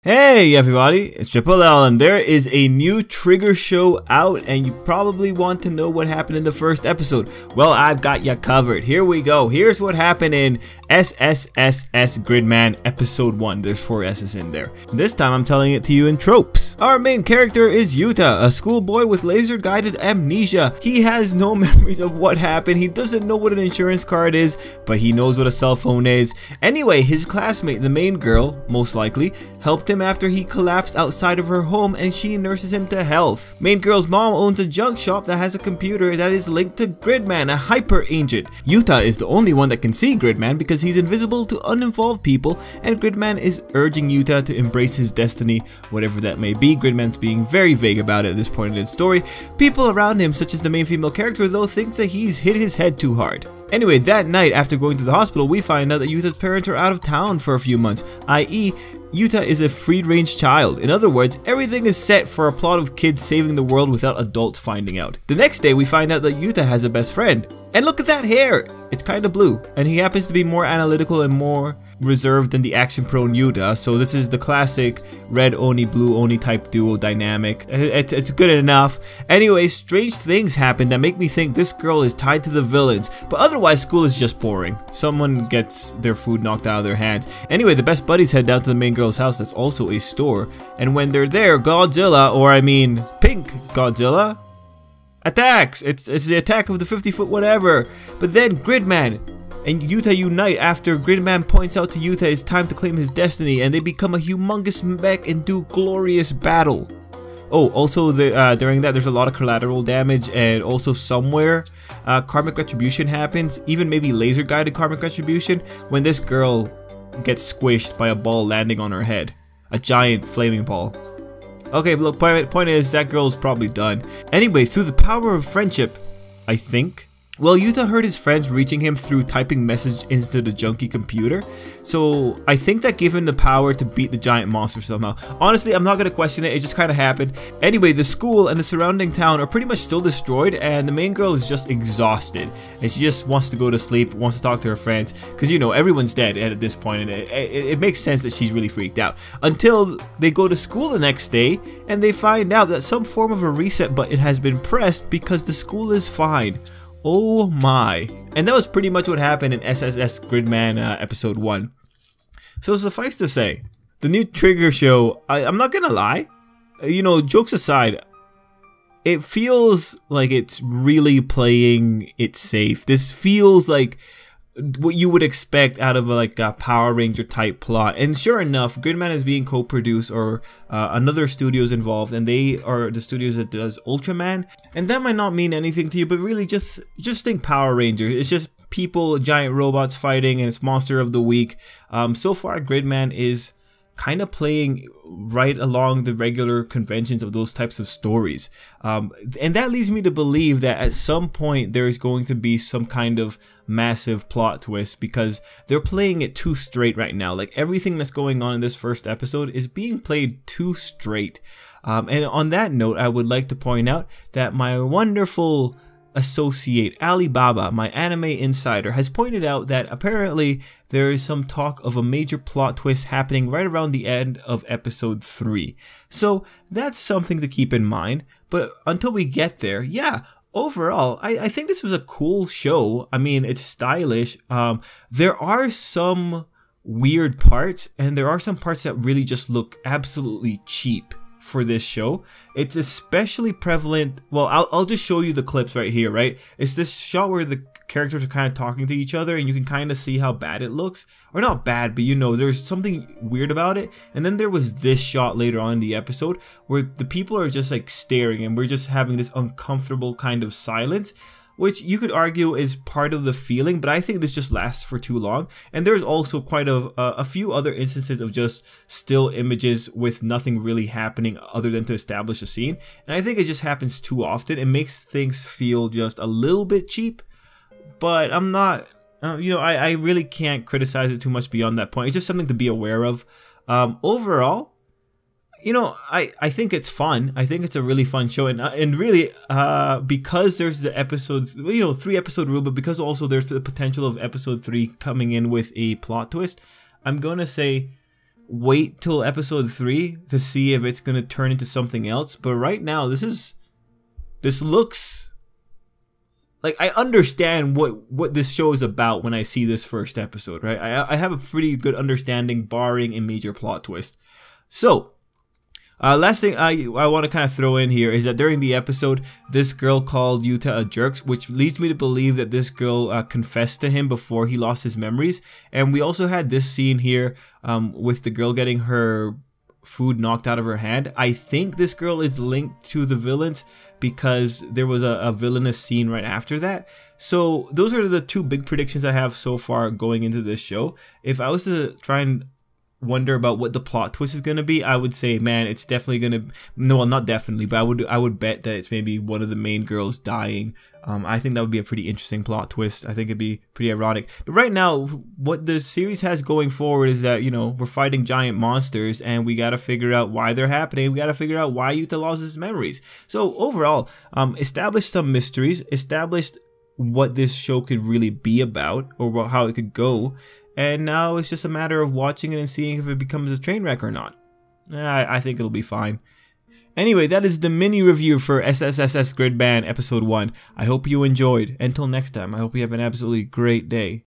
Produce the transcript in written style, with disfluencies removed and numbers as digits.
Hey everybody, it's Tripl-L and there is a new trigger show out and you probably want to know what happened in the first episode. Well, I've got ya covered. Here we go. Here's what happened in SSSS Gridman episode 1. There's 4 S's in there. This time I'm telling it to you in tropes. Our main character is Yuta, a schoolboy with laser guided amnesia. He has no memories of what happened. He doesn't know what an insurance card is, but he knows what a cell phone is. Anyway, his classmate, the main girl, most likely, helped him after he collapsed outside of her home and she nurses him to health. Main girl's mom owns a junk shop that has a computer that is linked to Gridman, a hyper agent. Yuta is the only one that can see Gridman because he's invisible to uninvolved people, and Gridman is urging Yuta to embrace his destiny, whatever that may be. Gridman's being very vague about it at this point in the story. People around him, such as the main female character though, thinks that he's hit his head too hard. Anyway, that night after going to the hospital, we find out that Yuta's parents are out of town for a few months, i.e. Yuta is a free-range child. In other words, everything is set for a plot of kids saving the world without adults finding out. The next day, we find out that Yuta has a best friend. And look at that hair! It's kinda blue, and he happens to be more analytical and more reserved than the action-prone Yuta, so this is the classic red Oni, blue Oni type duo dynamic. It's good enough. Anyway, strange things happen that make me think this girl is tied to the villains, but otherwise school is just boring. Someone gets their food knocked out of their hands. Anyway, the best buddies head down to the main girl's house that's also a store, and when they're there, Godzilla, or I mean Pink Godzilla, attacks. It's the attack of the 50-foot whatever. But then Gridman and Yuta unite after Gridman points out to Yuta it's time to claim his destiny, and they become a humongous mech and do glorious battle. Oh, also during that there's a lot of collateral damage, and also somewhere karmic retribution happens, even maybe laser guided karmic retribution, when this girl gets squished by a ball landing on her head. A giant flaming ball. Okay, but look, point is that girl's probably done. Anyway, through the power of friendship, I think. Well, Yuta heard his friends reaching him through typing message into the junky computer, so I think that gave him the power to beat the giant monster somehow. Honestly, I'm not gonna question it, it just kinda happened. Anyway, the school and the surrounding town are pretty much still destroyed, and the main girl is just exhausted, and she just wants to go to sleep, wants to talk to her friends, because you know, everyone's dead at this point, and it makes sense that she's really freaked out. Until they go to school the next day, and they find out that some form of a reset button has been pressed because the school is fine. Oh my. And that was pretty much what happened in SSS Gridman episode 1. So suffice to say, the new trigger show, I'm not gonna lie, you know, jokes aside, it feels like it's really playing it safe. This feels like what you would expect out of like a Power Ranger type plot, and sure enough, Gridman is being co-produced, or another studio's involved, and they are the studios that does Ultraman, and that might not mean anything to you, but really just think Power Ranger. It's just people, giant robots fighting, and it's Monster of the Week. So far, Gridman is kind of playing right along the regular conventions of those types of stories, and that leads me to believe that at some point there is going to be some kind of massive plot twist, because they're playing it too straight right now. Like, everything that's going on in this first episode is being played too straight, and on that note, I would like to point out that my wonderful associate Alibaba, my anime insider, has pointed out that apparently there is some talk of a major plot twist happening right around the end of episode 3. So that's something to keep in mind. But until we get there, yeah, overall, I think this was a cool show. I mean, it's stylish. There are some weird parts, and there are some parts that really just look absolutely cheap for this show. It's especially prevalent. Well, I'll just show you the clips right here, right? It's this shot where the characters are kind of talking to each other, and you can kind of see how bad it looks, or not bad, but you know, there's something weird about it. And then there was this shot later on in the episode where the people are just like staring, and we're just having this uncomfortable kind of silence, which you could argue is part of the feeling, but I think this just lasts for too long. And there's also quite a few other instances of just still images with nothing really happening other than to establish a scene, and I think it just happens too often. It makes things feel just a little bit cheap, but I'm not, you know, I really can't criticize it too much beyond that point. It's just something to be aware of. Overall, you know, I think it's fun. I think it's a really fun show, and really, because there's the episode, you know, 3-episode rule, but because also there's the potential of episode 3 coming in with a plot twist, I'm gonna say wait till episode 3 to see if it's gonna turn into something else. But right now, this looks like I understand what this show is about when I see this first episode, right? I have a pretty good understanding, barring a major plot twist. So, last thing I want to kind of throw in here is that during the episode, this girl called Yuta a jerk, which leads me to believe that this girl confessed to him before he lost his memories. And we also had this scene here with the girl getting her food knocked out of her hand. I think this girl is linked to the villains because there was a villainous scene right after that. So those are the two big predictions I have so far going into this show. If I was to try and wonder about what the plot twist is going to be, I would say, man, it's definitely going to, no, well, not definitely, but I would bet that it's maybe one of the main girls dying. I think that would be a pretty interesting plot twist. I think it'd be pretty ironic. But right now, what the series has going forward is that, you know, we're fighting giant monsters and we got to figure out why they're happening. We got to figure out why Yuta lost his memories. So overall, established some mysteries, established what this show could really be about or how it could go. And now it's just a matter of watching it and seeing if it becomes a train wreck or not. I think it'll be fine. Anyway, that is the mini review for SSSS Gridman Episode 1. I hope you enjoyed. Until next time, I hope you have an absolutely great day.